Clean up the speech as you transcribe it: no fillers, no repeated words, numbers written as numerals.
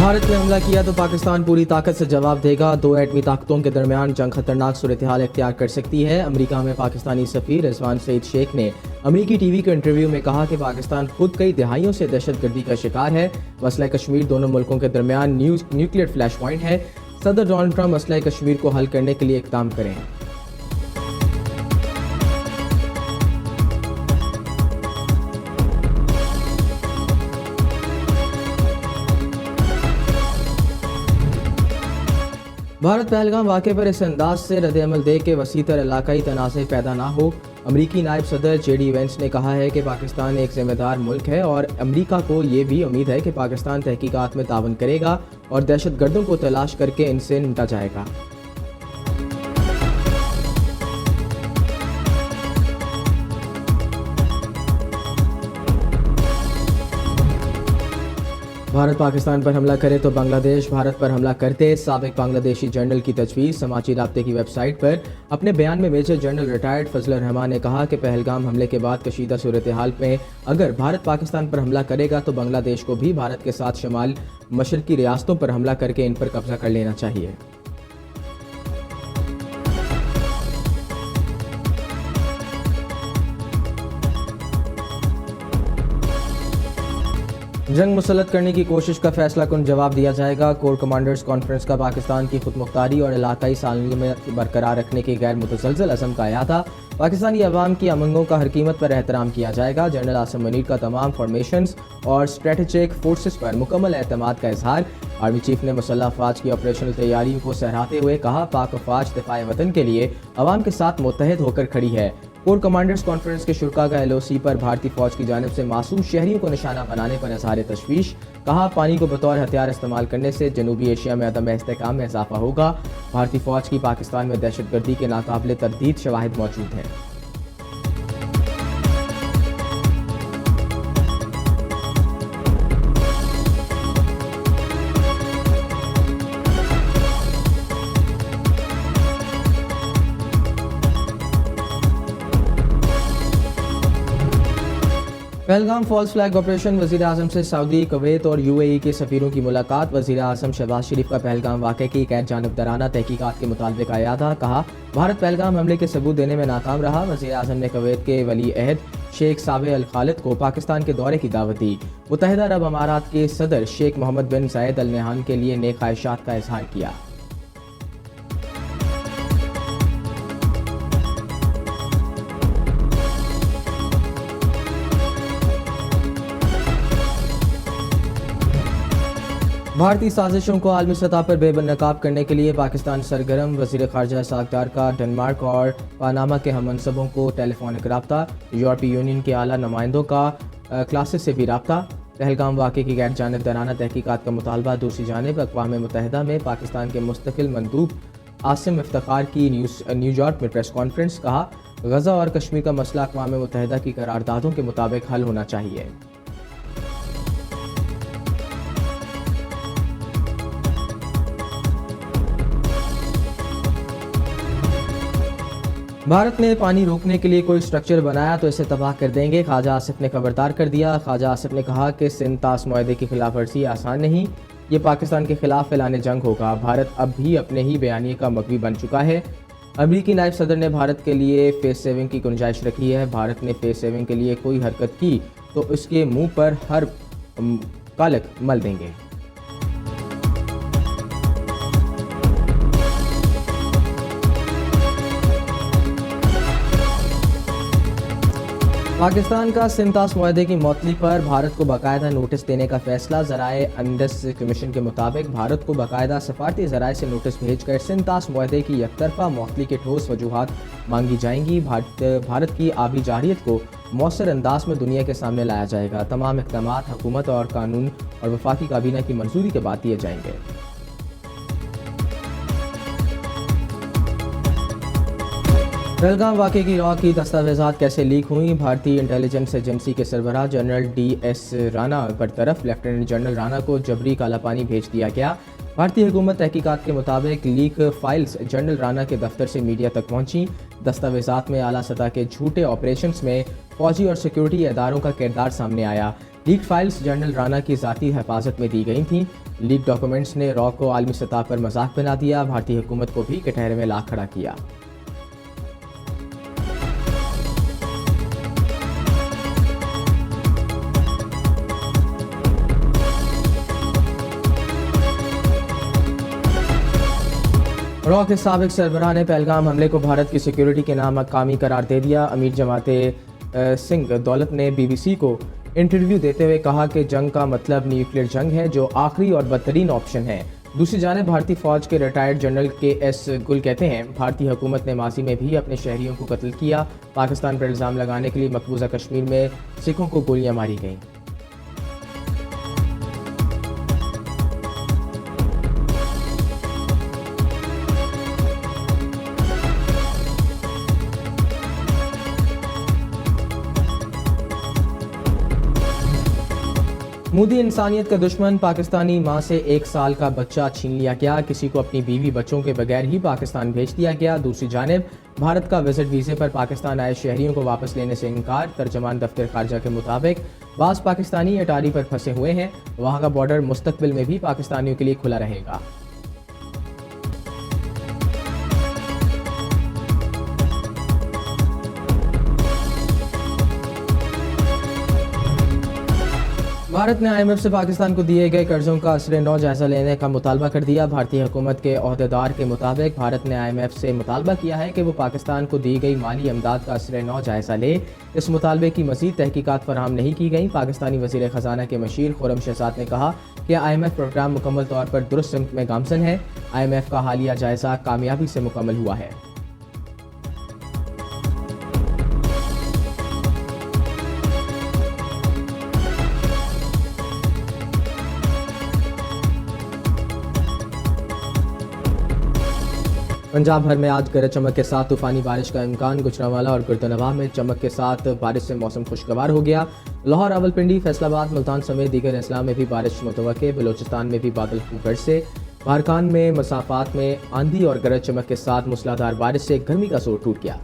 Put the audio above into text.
भारत ने हमला किया तो पाकिस्तान पूरी ताकत से जवाब देगा। दो एटमी ताकतों के दरमियान जंग खतरनाक सूरत-ए-हाल इख्तियार कर सकती है। अमेरिका में पाकिस्तानी सफीर रिजवान सईद शेख ने अमेरिकी टीवी के इंटरव्यू में कहा कि पाकिस्तान खुद कई दिहाइयों से दहशतगर्दी का शिकार है। मसला कश्मीर दोनों मुल्कों के दरमियान न्यूक्लियर फ्लैश पॉइंट है। सदर डोनाल्ड ट्रंप मसला कश्मीर को हल करने के लिए इक़दाम करें। भारत पहलगाम वाक़े पर इस अंदाज से रद्द-ए-अमल दे के वसीतर इलाकाई तनाज़े पैदा ना हो। अमरीकी नायब सदर JD वेंस ने कहा है कि पाकिस्तान एक ज़िम्मेदार मुल्क है और अमरीका को ये भी उम्मीद है कि पाकिस्तान तहकीकात में तावन करेगा और दहशतगर्दों को तलाश करके इनसे निपटा जाएगा। भारत पाकिस्तान पर हमला करे तो बांग्लादेश भारत पर हमला करते। साबिक बांग्लादेशी जनरल की तजवीज़ समाजी राब्ते की वेबसाइट पर अपने बयान में major general retired Fazlur Rahman ने कहा कि पहलगाम हमले के बाद कशीदा सूरत हाल में अगर भारत पाकिस्तान पर हमला करेगा तो बांग्लादेश को भी भारत के साथ शमाल मशरकी रियासतों पर हमला करके इन पर कब्जा कर लेना चाहिए। जंग मुसल्लत करने की कोशिश का फैसला कुन जवाब दिया जाएगा। कोर कमांडर्स कॉन्फ्रेंस का पाकिस्तान की खुदमुख्तारी और इलाकाई सालमियत बरकरार रखने के गैर मुतसलसल अज़म का अयादा। पाकिस्तानी अवाम की अमंगों का हर कीमत पर एहतराम किया जाएगा। जनरल आसिम मुनीर का तमाम फॉर्मेशंस और स्ट्रेटेजिक फोर्सेस पर मुकम्मल एतमाद का इजहार। आर्मी चीफ ने मुसल्लह अफवाज की ऑपरेशनल तैयारियों को सहराते हुए कहा, पाक अफवाज दिफाए वतन के लिए अवाम के साथ मुत्तहिद होकर खड़ी है। कोर कमांडर्स कॉन्फ्रेंस के शुरा का LOC पर भारतीय फौज की जानिब से मासूम शहरियों को निशाना बनाने पर इज़हार तशवीश। कहा, पानी को बतौर हथियार इस्तेमाल करने से जनूबी एशिया में अदम इस्तेहकाम में इजाफा होगा। भारतीय फौज की पाकिस्तान में दहशतगर्दी के नाकाबिले तरदीद शवाहिद मौजूद हैं। पहलगाम फॉल्स फ्लैग ऑपरेशन, वज़ीर आज़म से सऊदी, कुवैत और UAE के सफ़ीरों की मुलाकात। वज़ीर आज़म शहबाज शरीफ का पहलगाम वाक़े की गैर जानिबदाराना तहकीकात के मुतालबे का अयादा। कहा, भारत पहलगाम हमले के सबूत देने में नाकाम रहा। वज़ीर आज़म ने कुवैत के वली अहद शेख साबे अल खालिद को पाकिस्तान के दौरे की दावत दी। मुत्तहिदा अरब अमारात के सदर शेख मोहम्मद बिन ज़ायद अल नहयान के लिए नेक ख्वाहिशात का इजहार किया। भारतीय साजिशों को आलमी सतह पर बेनकाब करने के लिए पाकिस्तान सरगर्म। वज़ीर ख़ारजा सागदार का डेनमार्क और पानामा के हममनसबों को टेलीफोनिक रब्ता। यूरोपीय यूनियन के आला नुमाइंदों का क्लासेस से भी रब्ता। पहलगाम वाक़े की गैर जानिबदाराना तहकीकात का मुतालबा। दूसरी जानिब अक़वाम मुत्तहिदा में पाकिस्तान के मुस्तकिल मंदूब आसिम इफ्तिखार की न्यूयॉर्क में प्रेस कॉन्फ्रेंस। कहा, गज़ा और कश्मीर का मसला अक़वाम मुत्तहिदा की करारदादों के मुताबिक हल होना चाहिए। भारत ने पानी रोकने के लिए कोई स्ट्रक्चर बनाया तो इसे तबाह कर देंगे, ख्वाजा आसिफ ने खबरदार कर दिया। ख्वाजा आसिफ ने कहा कि सिंध तास मुआहदे की खिलाफ वर्जी आसान नहीं, ये पाकिस्तान के खिलाफ फैलाने जंग होगा। भारत अब भी अपने ही बयानिए का मकवी बन चुका है। अमरीकी नायब सदर ने भारत के लिए फेस सेविंग की गुंजाइश रखी है। भारत ने फेस सेविंग के लिए कोई हरकत की तो उसके मुंह पर हर कालक मल देंगे। पाकिस्तान का सिंतास मुआहदे की मौतली पर भारत को बाकायदा नोटिस देने का फैसला। ज़राए अंडस कमीशन के मुताबिक भारत को बाकायदा सफारती ज़राए से नोटिस भेजकर सिंतास मुआहदे की एकतरफा मौतली के ठोस वजूहात मांगी जाएंगी। भारत की आबी जारियत को मौसर अंदाज में दुनिया के सामने लाया जाएगा। तमाम इक़दामात हुकूमत और कानून और वफाकी काबीना की मंजूरी के बाद दिए जाएंगे। पहलगाम वाक़े की रॉ की दस्तावेज़ात कैसे लीक हुई। भारतीय इंटेलिजेंस एजेंसी के सरबराह जनरल DS राणा बरतरफ लेफ्टिनेंट जनरल राणा को जबरी काला पानी भेज दिया गया। भारतीय हुकूमत तहकीकात के मुताबिक लीक फाइल्स जनरल राणा के दफ्तर से मीडिया तक पहुंची। दस्तावेज़ात में आला सतह के झूठे ऑपरेशंस में फौजी और सिक्योरिटी इदारों का किरदार सामने आया। लीक फाइल्स जनरल राणा की ज़ाती हिफाजत में दी गई थीं। लीक डॉक्यूमेंट्स ने रॉ को आलमी सतह पर मजाक बना दिया, भारतीय हुकूमत को भी कटहरे में ला खड़ा किया। रॉ के साबिक सरबराह ने पहलगाम हमले को भारत की सिक्योरिटी के नाकामी करार दे दिया। अमीर जमाते सिंह दौलत ने BBC को इंटरव्यू देते हुए कहा कि जंग का मतलब न्यूक्लियर जंग है, जो आखिरी और बदतरीन ऑप्शन है। दूसरी जानिब भारतीय फौज के रिटायर्ड जनरल KS गुल कहते हैं, भारतीय हुकूमत ने माजी में भी अपने शहरियों को कत्ल किया। पाकिस्तान पर इल्ज़ाम लगाने के लिए मकबूजा कश्मीर में सिखों को गोलियां मारी गईं। मोदी इंसानियत का दुश्मन, पाकिस्तानी मां से 1 साल का बच्चा छीन लिया गया। किसी को अपनी बीवी बच्चों के बगैर ही पाकिस्तान भेज दिया गया। दूसरी जानिब भारत का विजिट वीज़े पर पाकिस्तान आए शहरियों को वापस लेने से इनकार। तर्जमान दफ्तर खारजा के मुताबिक बाज़ पाकिस्तानी अटारी पर फंसे हुए हैं। वहाँ का बॉर्डर मुस्तकबिल में भी पाकिस्तानियों के लिए खुला रहेगा। भारत ने IMF से पाकिस्तान को दिए गए कर्जों का असर नौ जायजा लेने का मुतालबा कर दिया। भारतीय हुकूमत के ओहदेदार के मुताबिक भारत ने IMF से मुतालबा किया है कि वो पाकिस्तान को दी गई माली अमदाद का असर नौ जायजा ले। इस मुतालबे की मज़ीद तहकीकात फराहम नहीं की गई। पाकिस्तानी वज़ीर ख़जाना के मशीर खुर्रम शहजाद ने कहा कि IMF प्रोग्राम मुकम्मल तौर पर दुरुस्त सिमत में गामज़न है। IMF का हालिया जायजा कामयाबी से मुकम्मल हुआ है। पंजाब भर में आज गरज चमक के साथ तूफानी बारिश का इम्कान। गुजरांवाला और गुर्दनवाह में चमक के साथ बारिश से मौसम खुशगवार हो गया। लाहौर, रावलपिंडी, फैसलाबाद, मुल्तान समेत दीगर अजला में भी बारिश मुतवक्के। बलोचिस्तान में भी बादल खूब गरजे। बारकान में मसाफात में आंधी और गरज चमक के साथ मूसलाधार बारिश से गर्मी का जोर टूट गया।